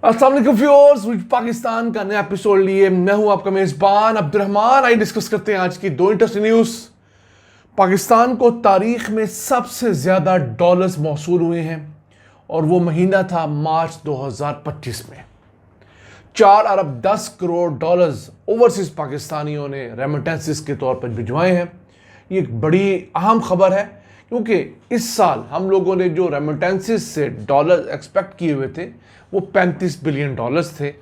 अस्सलाम वालेकुम व्यूअर्स, पाकिस्तान का नया एपिसोड लिए मैं हूं आपका मेजबान अब्दुर्रहमान। आइए डिस्कस करते हैं आज की दो इंटरेस्टिंग न्यूज़। पाकिस्तान को तारीख में सबसे ज़्यादा डॉलर्स मौसूल हुए हैं और वो महीना था मार्च 2025 में। 4 अरब 10 करोड़ डॉलर्स ओवरसीज़ पाकिस्तानियों ने रेमिटेंसेस के तौर पर भिजवाए हैं। ये एक बड़ी अहम खबर है क्योंकि इस साल हम लोगों ने जो रेमिटेंसेस से डॉलर एक्सपेक्ट किए हुए थे वो 35 बिलियन डॉलर्स थे।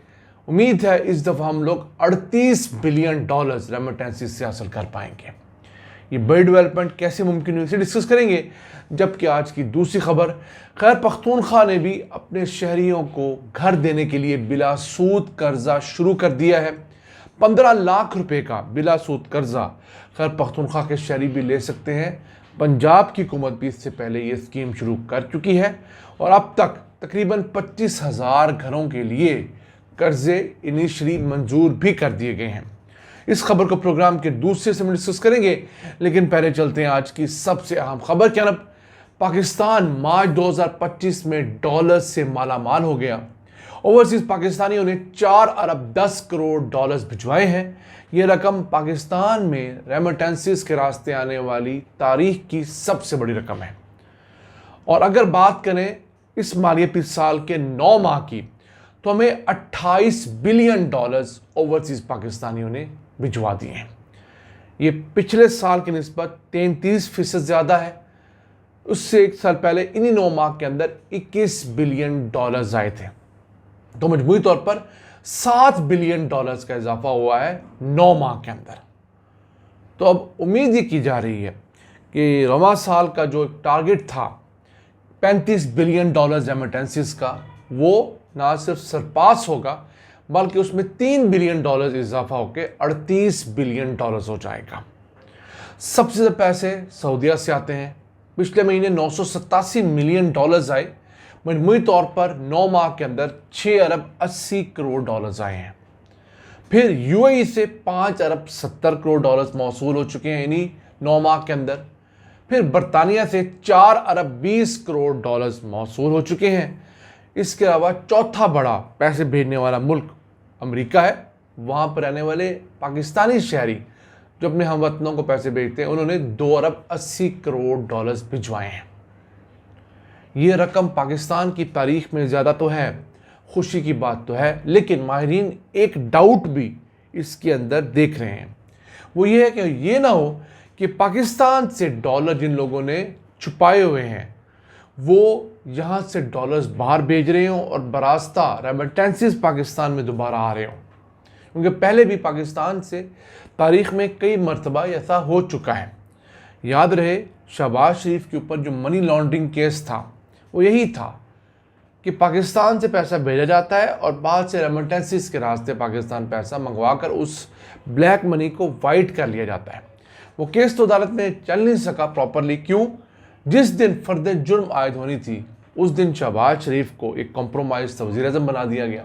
उम्मीद है इस दफ़ा हम लोग 38 बिलियन डॉलर्स रेमिटेंसेस से हासिल कर पाएंगे। ये बड़ी डेवलपमेंट कैसे मुमकिन हुई इसे डिस्कस करेंगे। जबकि आज की दूसरी खबर, खैबर पख्तूनख्वा ने भी अपने शहरियों को घर देने के लिए बिला सूद कर्जा शुरू कर दिया है। 15 लाख रुपए का बिला सूद कर्जा खैबर पख्तूनख्वा के शहरी भी ले सकते हैं। पंजाब की हुकूमत भी इससे पहले ये स्कीम शुरू कर चुकी है और अब तक तकरीबन 25,000 घरों के लिए कर्जे इनिशियली मंजूर भी कर दिए गए हैं। इस खबर को प्रोग्राम के दूसरे से में डिस्कस करेंगे, लेकिन पहले चलते हैं आज की सबसे अहम खबर की तरफ। पाकिस्तान मार्च 2025 में डॉलर से मालामाल हो गया। ओवरसीज पाकिस्तानियों ने 4 अरब 10 करोड़ डॉलर्स भिजवाए हैं। ये रकम पाकिस्तान में रेमिटेंसेस के रास्ते आने वाली तारीख की सबसे बड़ी रकम है। और अगर बात करें इस मालियाती साल के 9 माह की, तो हमें 28 बिलियन डॉलर्स ओवरसीज पाकिस्तानियों ने भिजवा दिए हैं। ये पिछले साल की निस्बत 33% ज़्यादा है। उससे एक साल पहले इन्हीं 9 माह के अंदर 21 बिलियन डॉलर्स आए थे, तो मजमूई तौर पर 7 बिलियन डॉलर्स का इजाफा हुआ है 9 माह के अंदर। तो अब उम्मीद ये की जा रही है कि रवां साल का जो टारगेट था 35 बिलियन डॉलर्स रेमिटेंसेस का, वो ना सिर्फ सरपास होगा बल्कि उसमें 3 बिलियन डॉलर्स इजाफा होकर 38 बिलियन डॉलर्स हो जाएगा। सबसे ज़्यादा पैसे सऊदीया से आते हैं। पिछले महीने 987 मिलियन डॉलर्स आए। मजमूई तौर पर 9 माह के अंदर 6 अरब 80 करोड़ डॉलर्स आए हैं। फिर यूएई से 5 अरब 70 करोड़ डॉलर्स मौसूल हो चुके हैं इन्हीं 9 माह के अंदर। फिर बरतानिया से 4 अरब 20 करोड़ डॉलर्स मौसूल हो चुके हैं। इसके अलावा चौथा बड़ा पैसे भेजने वाला मुल्क अमेरिका है। वहाँ पर रहने वाले पाकिस्तानी शहरी जो अपने हमवतनों को पैसे भेजते हैं, उन्होंने 2 अरब 80 करोड़ डॉलर्स भिजवाए हैं। ये रकम पाकिस्तान की तारीख में ज़्यादा तो है, खुशी की बात तो है, लेकिन माहिरीन एक डाउट भी इसके अंदर देख रहे हैं। वो ये है कि ये ना हो कि पाकिस्तान से डॉलर जिन लोगों ने छुपाए हुए हैं वो यहाँ से डॉलर्स बाहर भेज रहे हों और बरास्ता रेमिटेंसेस पाकिस्तान में दोबारा आ रहे हों। क्योंकि पहले भी पाकिस्तान से तारीख में कई मरतबा ऐसा हो चुका है। याद रहे शहबाज शरीफ के ऊपर जो मनी लॉन्ड्रिंग केस था वो यही था कि पाकिस्तान से पैसा भेजा जाता है और बाद से रेमिटेंसेस के रास्ते पाकिस्तान पैसा मंगवा कर उस ब्लैक मनी को वाइट कर लिया जाता है। वो केस तो अदालत में चल नहीं सका प्रॉपरली। क्यों? जिस दिन फर्द जुर्म आयद होनी थी उस दिन शहबाज शरीफ को एक कॉम्प्रोमाइज़ वज़ीर आज़म बना दिया गया,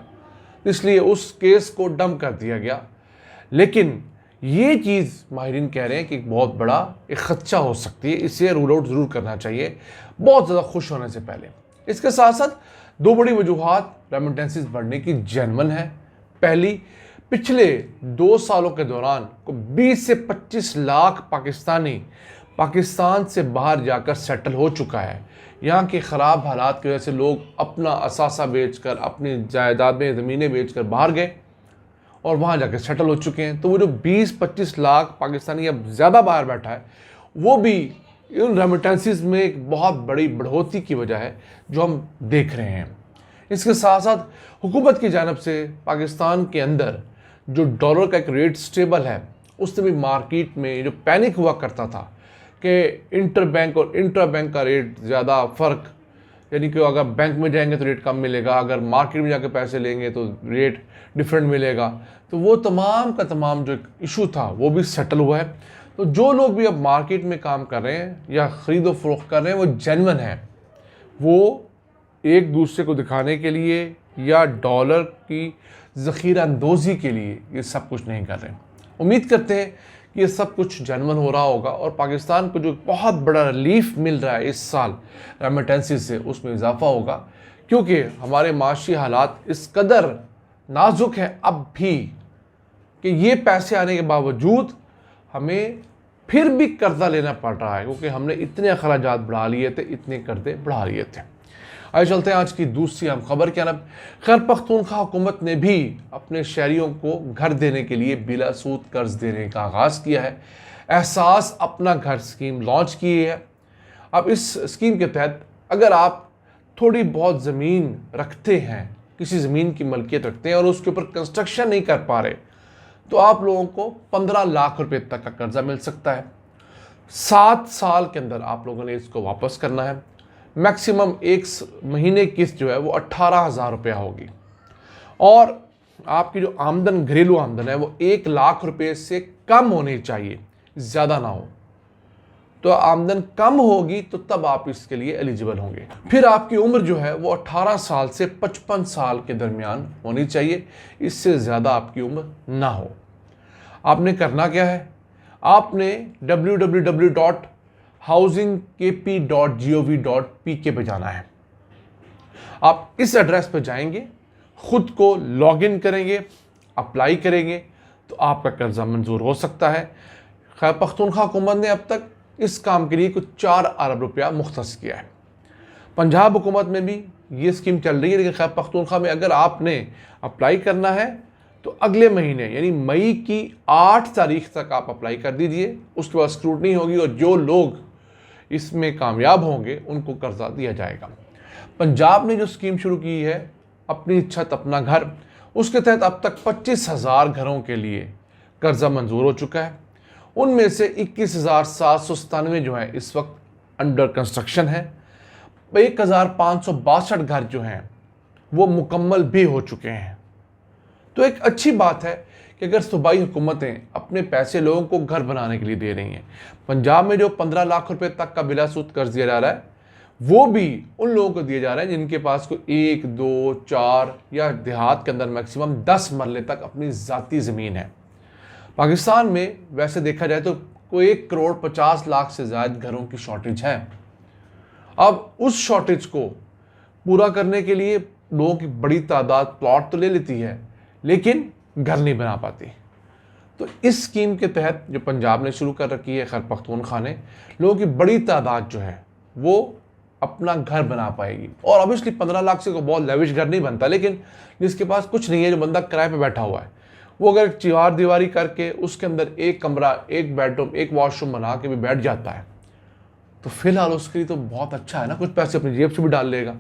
इसलिए उस केस को डम कर दिया गया। लेकिन ये चीज़ माहिरीन कह रहे हैं कि एक बहुत बड़ा एक खदशा हो सकती है, इसे रूल आउट ज़रूर करना चाहिए बहुत ज़्यादा खुश होने से पहले। इसके साथ साथ 2 बड़ी वजूहात रेमिटेंसेस बढ़ने की जेन्युइन है। पहली, पिछले 2 सालों के दौरान को 20 से 25 लाख पाकिस्तानी पाकिस्तान से बाहर जाकर सेटल हो चुका है। यहाँ के ख़राब हालात की वजह से लोग अपना असासा बेचकर, अपनी जायदादें ज़मीनें बेचकर बाहर गए और वहाँ जाकर सेटल हो चुके हैं। तो वो जो 20-25 लाख पाकिस्तानी अब ज़्यादा बाहर बैठा है, वो भी इन रेमिटेंसेस में एक बहुत बड़ी बढ़ोतरी की वजह है जो हम देख रहे हैं। इसके साथ साथ हुकूमत की जानिब से पाकिस्तान के अंदर जो डॉलर का एक रेट स्टेबल है, उससे भी मार्केट में जो पैनिक हुआ करता था कि इंटर बैंक और इंट्रा बैंक का रेट ज़्यादा फ़र्क, यानी कि अगर बैंक में जाएंगे तो रेट कम मिलेगा, अगर मार्केट में जाकर पैसे लेंगे तो रेट डिफरेंट मिलेगा, तो वो तमाम का तमाम जो इशू था वो भी सेटल हुआ है। तो जो लोग भी अब मार्केट में काम कर रहे हैं या ख़रीद व फरोख्त कर रहे हैं वो जेन्युइन है, वो एक दूसरे को दिखाने के लिए या डॉलर की ज़ख़ीरा अंदोज़ी के लिए ये सब कुछ नहीं कर रहे। उम्मीद करते हैं कि ये सब कुछ जेन्युइन हो रहा होगा और पाकिस्तान को जो बहुत बड़ा रिलीफ मिल रहा है इस साल रेमिटेंसेस से, उसमें इजाफा होगा। क्योंकि हमारे माशी हालात इस कदर नाजुक हैं अब भी कि ये पैसे आने के बावजूद हमें फिर भी कर्जा लेना पड़ रहा है, क्योंकि हमने इतने अखराजात बढ़ा लिए थे, इतने कर्जे बढ़ा लिए थे। आइए चलते हैं आज की दूसरी अहम खबर की तरफ। खैबर पख्तूनख्वा हुकूमत ने भी अपने शहरियों को घर देने के लिए बिला सूद कर्ज देने का आगाज़ किया है। एहसास अपना घर स्कीम लॉन्च की है। अब इस स्कीम के तहत अगर आप थोड़ी बहुत ज़मीन रखते हैं, किसी ज़मीन की मलकियत रखते हैं और उसके ऊपर कंस्ट्रक्शन नहीं कर पा रहे, तो आप लोगों को 15 लाख रुपए तक का कर्जा मिल सकता है। 7 साल के अंदर आप लोगों ने इसको वापस करना है। मैक्सिमम एक महीने किस्त जो है वो 18,000 रुपया होगी और आपकी जो आमदन, घरेलू आमदन है, वो 1 लाख रुपए से कम होनी चाहिए, ज़्यादा ना हो। तो आमदन कम होगी तो तब आप इसके लिए एलिजिबल होंगे। फिर आपकी उम्र जो है वो 18 साल से 55 साल के दरमियान होनी चाहिए, इससे ज़्यादा आपकी उम्र ना हो। आपने करना क्या है, आपने www.housingkp.gov.pk पे जाना है। आप इस एड्रेस पे जाएंगे, खुद को लॉगिन करेंगे, अप्लाई करेंगे तो आपका कर्जा मंजूर हो सकता है। खैबर पख्तूनख्वा हुकूमत ने अब तक इस काम के लिए कुछ 4 अरब रुपया मुख्तस किया है। पंजाब हुकूमत में भी ये स्कीम चल रही है, लेकिन खैबर पख्तूनख्वा में अगर आपने अप्लाई करना है तो अगले महीने यानी मई की 8 तारीख तक आप अप्लाई कर दीजिए। उसके बाद स्क्रूटनी होगी और जो लोग इसमें कामयाब होंगे उनको कर्जा दिया जाएगा। पंजाब ने जो स्कीम शुरू की है, अपनी छत अपना घर, उसके तहत अब तक 25,000 घरों के लिए कर्जा मंजूर हो चुका है। उनमें से 21,797 जो है इस वक्त अंडर कंस्ट्रक्शन है। 1,562 घर जो हैं वो मुकम्मल भी हो चुके हैं। तो एक अच्छी बात है कि अगर सूबाई हुकूमतें अपने पैसे लोगों को घर बनाने के लिए दे रही हैं। पंजाब में जो 15 लाख रुपए तक का बिला सूद कर्ज दिया जा रहा है, वो भी उन लोगों को दिया जा रहा है जिनके पास कोई 1, 2, 4 या देहात के अंदर मैक्सिमम 10 मरले तक अपनी ज़ाती ज़मीन है। पाकिस्तान में वैसे देखा जाए तो कोई 1,50,00,000 से ज़्यादा घरों की शॉर्टेज है। अब उस शॉर्टेज को पूरा करने के लिए लोगों की बड़ी तादाद प्लॉट तो ले लेती है, लेकिन घर नहीं बना पाती। तो इस स्कीम के तहत जो पंजाब ने शुरू कर रखी है, खैबर पख्तूनख्वा ने, लोगों की बड़ी तादाद जो है वो अपना घर बना पाएगी। और ऑब्वियसली 15 लाख से कोई बहुत लेविश घर नहीं बनता, लेकिन जिसके पास कुछ नहीं है, जो बंदा किराए पे बैठा हुआ है, वो अगर चीवार दीवारी करके उसके अंदर एक कमरा, एक बेडरूम, एक वॉशरूम बना के भी बैठ जाता है तो फिलहाल उसके लिए तो बहुत अच्छा है ना। कुछ पैसे अपनी जेब से भी डाल लेगा।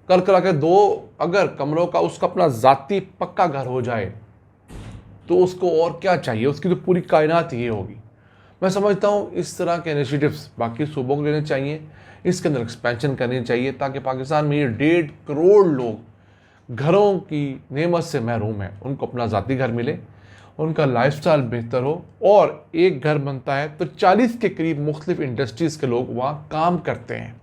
कल करा के 2 अगर कमरों का उसका अपना ज़ाती पक्का घर हो जाए तो उसको और क्या चाहिए, उसकी तो पूरी कायनात ये होगी। मैं समझता हूँ इस तरह के इनिशिएटिव्स बाकी सूबों को लेने चाहिए, इसके अंदर एक्सपेंशन करनी चाहिए, ताकि पाकिस्तान में ये 1.5 करोड़ लोग घरों की नेमत से महरूम हैं, उनको अपना ज़ाती घर मिले, उनका लाइफस्टाइल बेहतर हो। और एक घर बनता है तो 40 के करीब मुख्तलिफ इंडस्ट्रीज़ के लोग वहाँ काम करते हैं,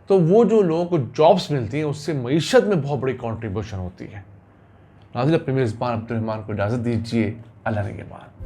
तो वो जो लोगों को जॉब्स मिलती हैं उससे मईशत में बहुत बड़ी कंट्रीब्यूशन होती है। नाज़रीन, अपने मेज़बान अब्दुर्रहमान को इजाज़त दीजिए। अल्लाह निगहबान।